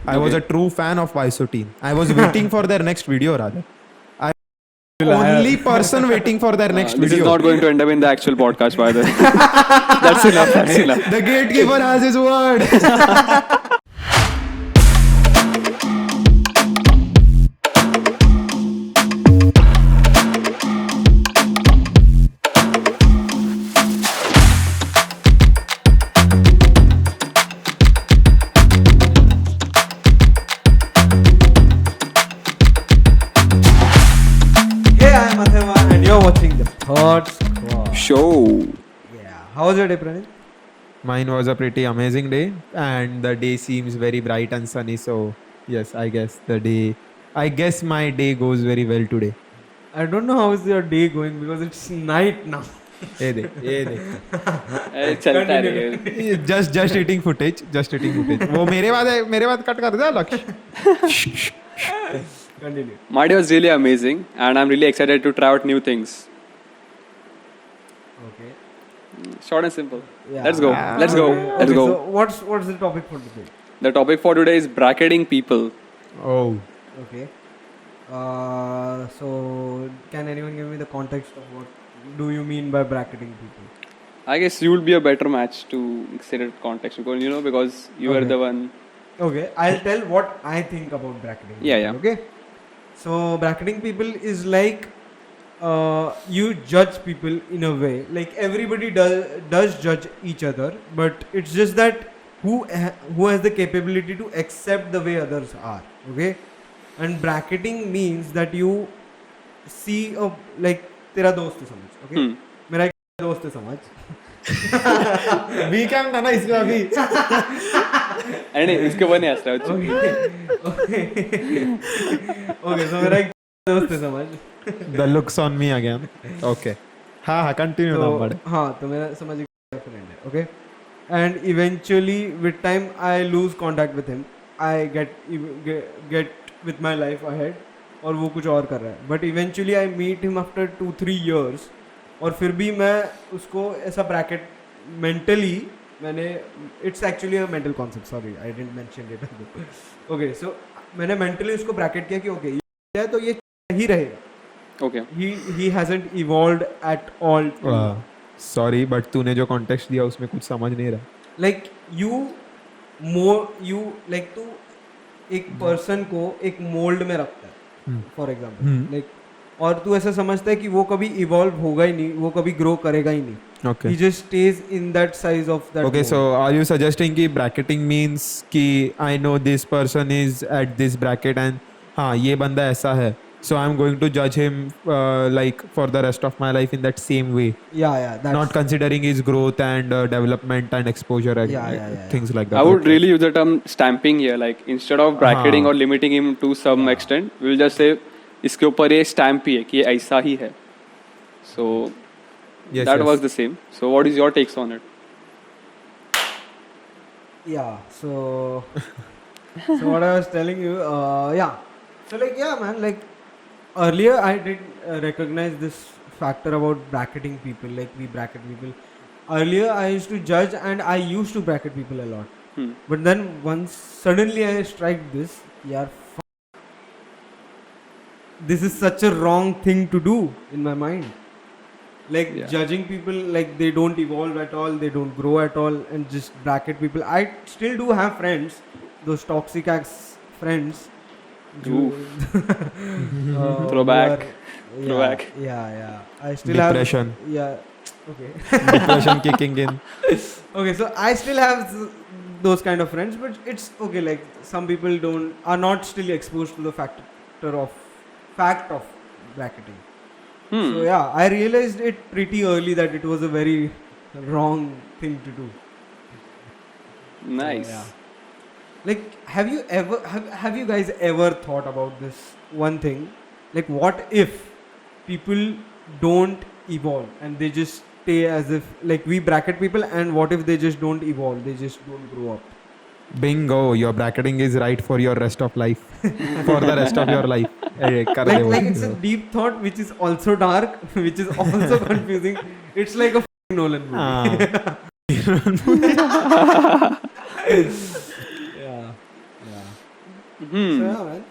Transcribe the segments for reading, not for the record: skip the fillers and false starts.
I was a true fan of Visoteen. I was waiting for their next video rather. I only person waiting for their next This video. is not going to end up in the actual podcast, by the way. That's enough. That's enough. The gatekeeper has his word. Hey, I'm Atheva and you're watching the Third Squad. Show. Yeah. How was your day, Pranit? Mine was a pretty amazing day, and the day seems very bright and sunny. So yes, I guess my day goes very well today. I don't know how is your day going because it's night now. ये देख चलता रहे. just eating footage. वो मेरे बाद cut कर दे लक्ष्य. Continue. My day was really amazing, and I'm really excited to try out new things. Okay. Short and simple. Yeah. Let's go. Let's go. Okay, Let's go. So what's the topic for today? The topic for today is bracketing people. Oh, Okay. So can anyone give me the context of what do you mean by bracketing people? I guess you would be a better match to set it context because you were Okay. the one. Okay, I'll tell what I think about bracketing. Yeah, people, Okay. So bracketing people is like you judge people in a way. Like everybody does judge each other, but it's just that who has the capability to accept the way others are. Okay. And bracketing means that you see like तेरा दोस्त समझ. Okay. मेरा एक दोस्त है समझ. भी क्या था ना इसमें अभी. And इसके ऊपर नहीं हंस रहा हूँ. Okay, so मेरा एक दोस्त है समझ. The looks on me again. Okay. हाँ continue ना बड़े. हाँ तो मेरा समझ एक फ्रेंड है. Okay. And eventually with time I lose contact with him. I get with my life ahead और वो कुछ और कर रहा है. But eventually I meet him after 2-3 years और फिर भी मैं उसको ऐसा ब्रैकेट मेंटली मैंने it's actually a mental concept. Sorry I didn't mention it. Okay so मैंने मेंटली उसको ब्रैकेट किया कि ओके ये है तो ये ही रहेगा. Okay. he hasn't evolved at all. Sorry, but तूने जो context दिया उसमें कुछ समझ नहीं रहा. Like you like तू एक पर्सन को एक मोल्ड में रखता है फॉर एग्जाम्पल. लाइक और तू ऐसा समझता है कि वो कभी इवॉल्व होगा ही नहीं, वो कभी ग्रो करेगा ही नहीं. Okay. He just stays in that size of that Okay, mold. so are you suggesting कि bracketing means कि I know this person is at this bracket and हाँ ये बंदा ऐसा है, so I'm going to judge him like for the rest of my life in that same way, yeah that's not considering his growth and development and exposure and Yeah. things like that. I would Okay. really use the term stamping here. Like instead of bracketing or limiting him to some extent, we'll just say इसके ऊपर ये stamp ही है कि ये ऐसा ही है. So Yes, that yes. was the same. So what is your takes on it? Yeah, so what I was telling you, so like man, like earlier I did recognize this factor about bracketing people. Like we bracket people. Earlier I used to judge and I used to bracket people a lot. But then once suddenly I strike this, this is such a wrong thing to do in my mind. Like judging people like they don't evolve at all, they don't grow at all, and just bracket people. I still do have friends, those toxic ass friends. Throwback. Throwback. Yeah. I still Depression. have. Yeah. Okay. Depression kicking in. Okay, so I still have those kind of friends, but it's okay. Like some people are not still exposed to the fact of bracketing. So yeah, I realized it pretty early that it was a very wrong thing to do. Nice. So, yeah. Like, have you guys ever thought about this one thing? Like, what if people don't evolve and they just stay as if like we bracket people, and what if they just don't evolve? They just don't grow up. Bingo, your bracketing is right for your rest of life. For the rest of your life. कर दे वो. Like it's a deep thought which is also dark, which is also confusing. It's like a Nolan movie. Yeah. So yeah, man.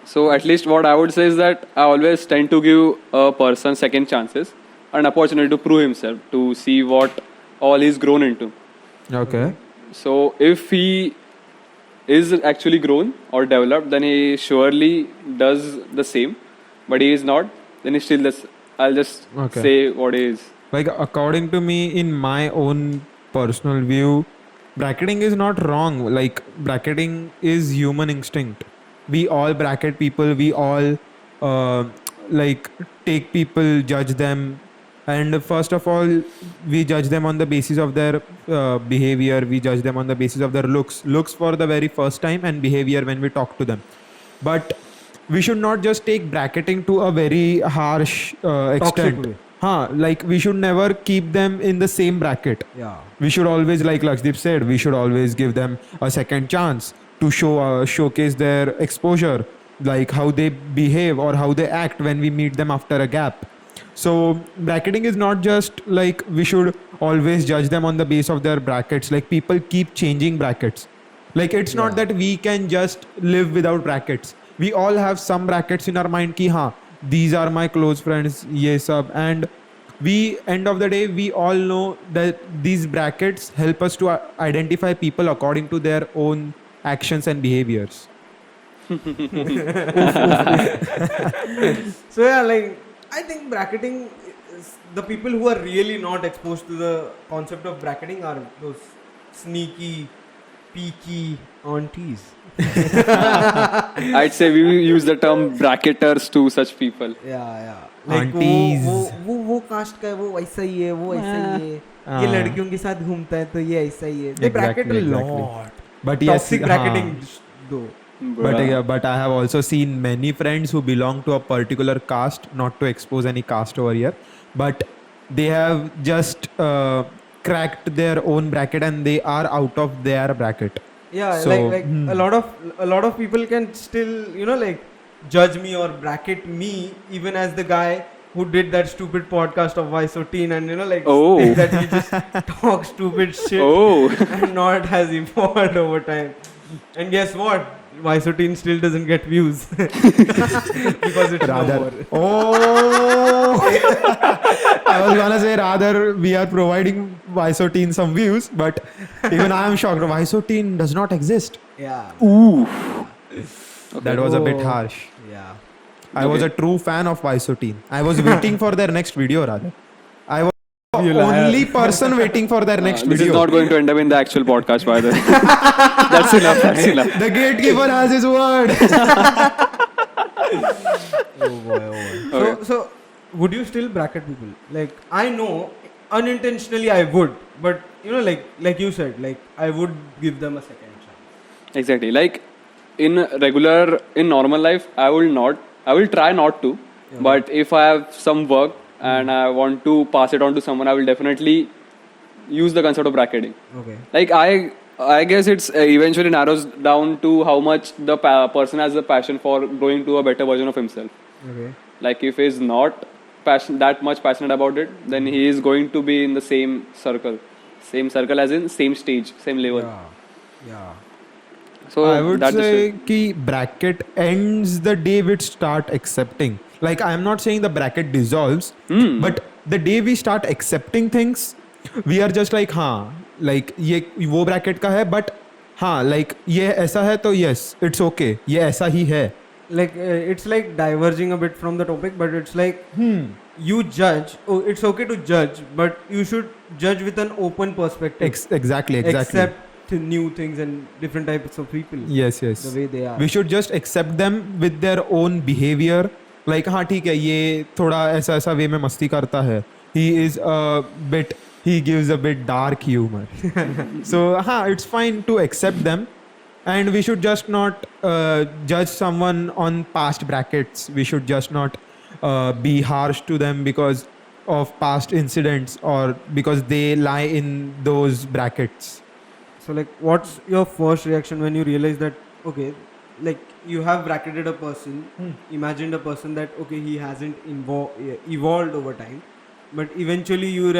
So at least what I would say is that I always tend to give a person second chances, an opportunity to prove himself, to see what all he's grown into. Okay. So if he is actually grown or developed, then he surely does the same. But he is not, then he still does. I'll just Okay. say what he is. Like according to me, in my own personal view, bracketing is not wrong. Like bracketing is human instinct. We all bracket people. We all like take people, judge them, and first of all, we judge them on the basis of their behavior. We judge them on the basis of their looks for the very first time, and behavior when we talk to them. But we should not just take bracketing to a very harsh extent. way. Like we should never keep them in the same bracket. Yeah. We should always, like Lakshdeep said, we should always give them a second chance to showcase their exposure, like how they behave or how they act when we meet them after a gap. So bracketing is not just like we should always judge them on the base of their brackets. Like people keep changing brackets. Like it's not that we can just live without brackets. We all have some brackets in our mind ki haan, these are my close friends, ye sab. And we, end of the day, we all know that these brackets help us to identify people according to their own actions and behaviors. So yeah, like I think bracketing is the people who are really not exposed to the concept of bracketing are those sneaky, peaky aunties. I'd say we use the term bracketers to such people. Yeah. Like Aunties. वो cast का है, वो वैसा ही है, वो ऐसा ही है, ये लड़कियों के साथ घूमता है तो ये ऐसा ही है. They bracket a Exactly. lot. But yes, Toxic bracketing though. But I have also seen many friends who belong to a particular caste, not to expose any caste over here, but they have just cracked their own bracket and they are out of their bracket. Yeah, So, like a lot of people can still like judge me or bracket me even as the guy who did that stupid podcast of Vice14 and like Oh. think that he just talks stupid shit Oh. and not has evolved over time. And guess what? Vice14 still doesn't get views because it's Rather, no more. oh, I was gonna say rather we are providing Vice14 some views, but even I am shocked. Vice14 does not exist. Yeah. Ooh. That was a bit Oh. harsh. Yeah. I was a true fan of Vice14. I was waiting for their next video rather. I was You the liar. only person waiting for their next This video. is not going to end up in the actual podcast, by the way. That's enough. That's enough. The gatekeeper has his word. Oh boy. So would you still bracket people? Like I know unintentionally I would, but like you said, like I would give them a second chance. Exactly. Like in normal life, I will try not to. Yeah. But if I have some work and I want to pass it on to someone, I will definitely use the concept of bracketing. Okay. Like I guess it's eventually narrows down to how much the person has a passion for growing to a better version of himself. Okay. Like if he's not that much passionate about it, then he is going to be in the same circle as in same stage, same level. Yeah. So I would that is say it. ki bracket ends the day we start accepting. Like I am not saying the bracket dissolves, but the day we start accepting things, we are just like हाँ, like ये वो bracket का है, but हाँ, like ये ऐसा है तो yes, it's okay, ये ऐसा ही है. Like it's like diverging a bit from the topic, but it's like you judge. Oh, it's okay to judge, but you should judge with an open perspective. Exactly. Accept new things and different types of people. Yes. The way they are. We should just accept them with their own behavior. Like हाँ ठीक है, ये थोड़ा ऐसा वे में मस्ती करता है. He gives a bit dark humor. So it's fine to accept them. And we should just not judge someone on past brackets. We should just not be harsh to them because of past incidents or because they lie in those brackets. So like what's your first reaction when you realize that okay, like you have bracketed a person, imagined a person that okay he hasn't evolved over time, but eventually you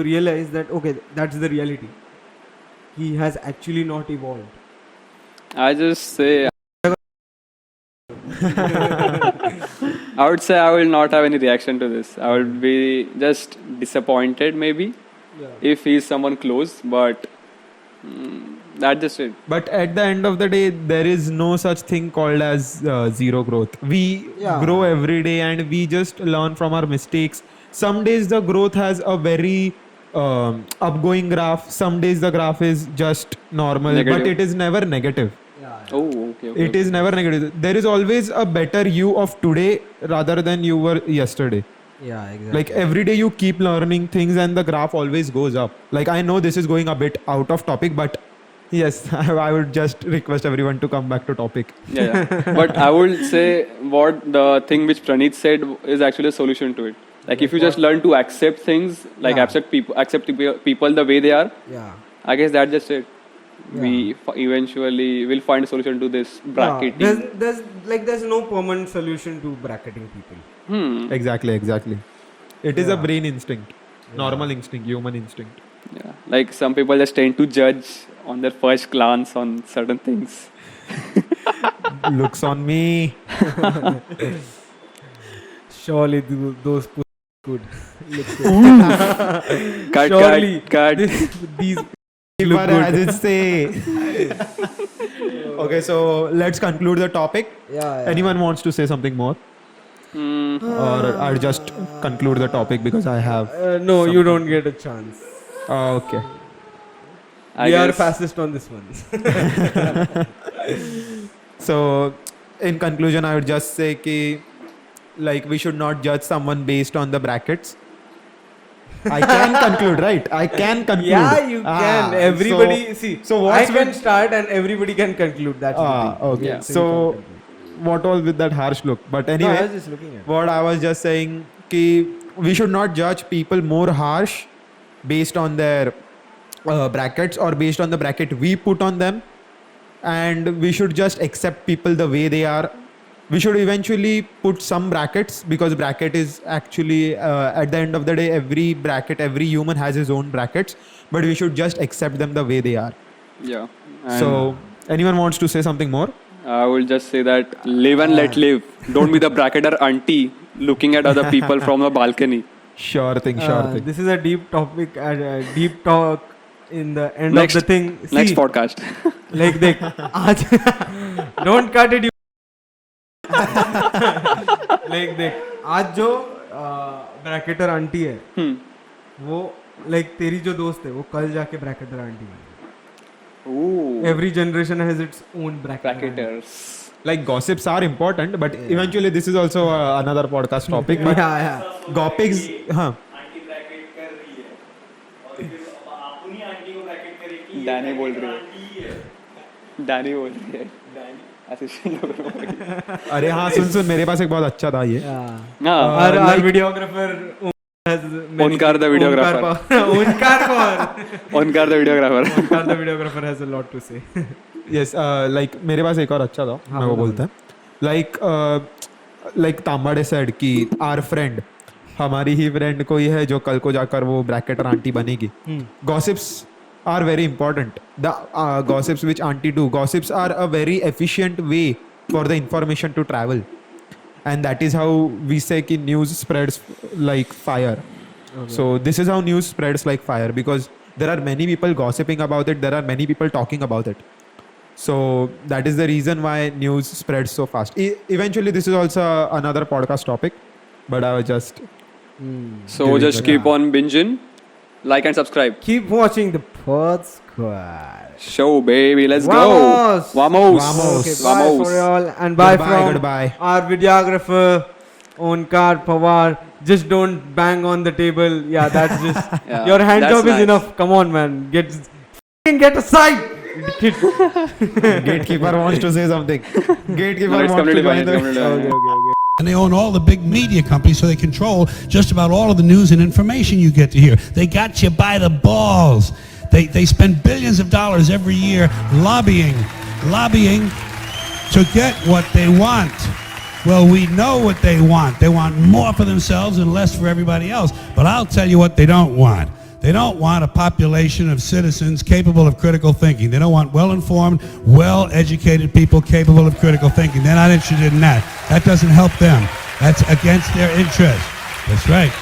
realize that okay that's the reality, he has actually not evolved. I just say. I would say I will not have any reaction to this. I will be just disappointed, maybe, if he's someone close. But that's just it. But at the end of the day, there is no such thing called as zero growth. We Yeah. grow every day and we just learn from our mistakes. Some days the growth has a very upgoing graph. Some days the graph is just normal, but Negative. it is never negative. Oh, okay. It is never negative. There is always a better you of today rather than you were yesterday. Yeah, exactly. Like every day you keep learning things and the graph always goes up. Like I know this is going a bit out of topic, but yes, I would just request everyone to come back to topic. Yeah. But I would say what the thing which Praneeth said is actually a solution to it. Like if you just learn to accept things, like Yeah. accept people the way they are, Yeah. I guess that's just it. Yeah. We eventually will find a solution to this bracketing. There's no permanent solution to bracketing people. Exactly. It is a Yeah. brain instinct, normal instinct, human instinct. Yeah. Like some people just tend to judge on their first glance on certain things. Looks on me. Surely those good. Cut, Surely cut. these Keeper good. as it say. Okay, so let's conclude the topic. Yeah. Anyone wants to say something more? Or I'll just conclude the topic because I have. No, you don't get a chance. Okay. I We are guess- fastest on this one. So, in conclusion, I would just say ki, like, we should not judge someone based on the brackets. I can conclude, right? I can conclude. Yeah, you can. Everybody see. So I what's can with, start and everybody can conclude. That's the thing. okay. Yeah. So you So, can conclude. what all with that harsh look? But No, anyway, I was just looking at it. what I was just saying ki we should not judge people more harsh based on their brackets or based on the bracket we put on them, and we should just accept people the way they are. We should eventually put some brackets because bracket is actually at the end of the day every human has his own brackets, but we should just accept them the way they are. Yeah. And So anyone wants to say something more? I will just say that live and let live. Don't be the bracketer auntie looking at other people from a balcony. Sure thing. This is a deep topic, deep talk in the end Next- of the thing. Next See, podcast. like देख आज don't cut it. like देख आज जो ब्रैकेटर aunty है वो like तेरी जो दोस्त है वो कल जाके ब्रैकेटर आंटी बन Ooh. every generation has its own bracketer. Bracketers. Like gossips are important, but eventually this is also another podcast topic. But yeah. gossips, हाँ. डैनी बोल रही है डैनी बोल रही है assistant अरे हाँ सुन मेरे पास एक बहुत अच्छा था ये. हाँ Our videographer has many Onkar the videographer. Onkar कौन? Onkar the videographer. Onkar the videographer has a lot to say. Yes, like मेरे पास एक और अच्छा था. मैं वो बोलता है. Like तांबाड़े said कि our friend हमारी ही friend कोई है जो कल को जाकर वो bracketer आंटी बनेगी. Gossips are very important. The gossips which auntie do, gossips are a very efficient way for the information to travel, and that is how we say कि news spreads like fire. So this is how news spreads like fire because there are many people gossiping about it. There are many people talking about it. So that is the reason why news spreads so fast. Eventually, this is also another podcast topic, but I was just So just keep on binging, like and subscribe. Keep watching the Pod Squad. Show baby, let's Vamos! go. Vamos. Vamos. Okay, bye Vamos. for all and bye Goodbye, from goodbye. our videographer Onkar Pawar. Just don't bang on the table. Yeah, that's just Yeah, your hand that's job is nice. enough. Come on, man. Get aside. Kid. gatekeeper wants to say something. Gatekeeper No, it's wants to completely fine. join It's the. completely fine. And they own all the big media companies, so they control just about all of the news and information you get to hear. They got you by the balls. They spend billions of dollars every year lobbying to get what they want. Well, we know what they want. They want more for themselves and less for everybody else. But I'll tell you what they don't want. They don't want a population of citizens capable of critical thinking. They don't want well-informed, well-educated people capable of critical thinking. They're not interested in that. That doesn't help them. That's against their interest. That's right.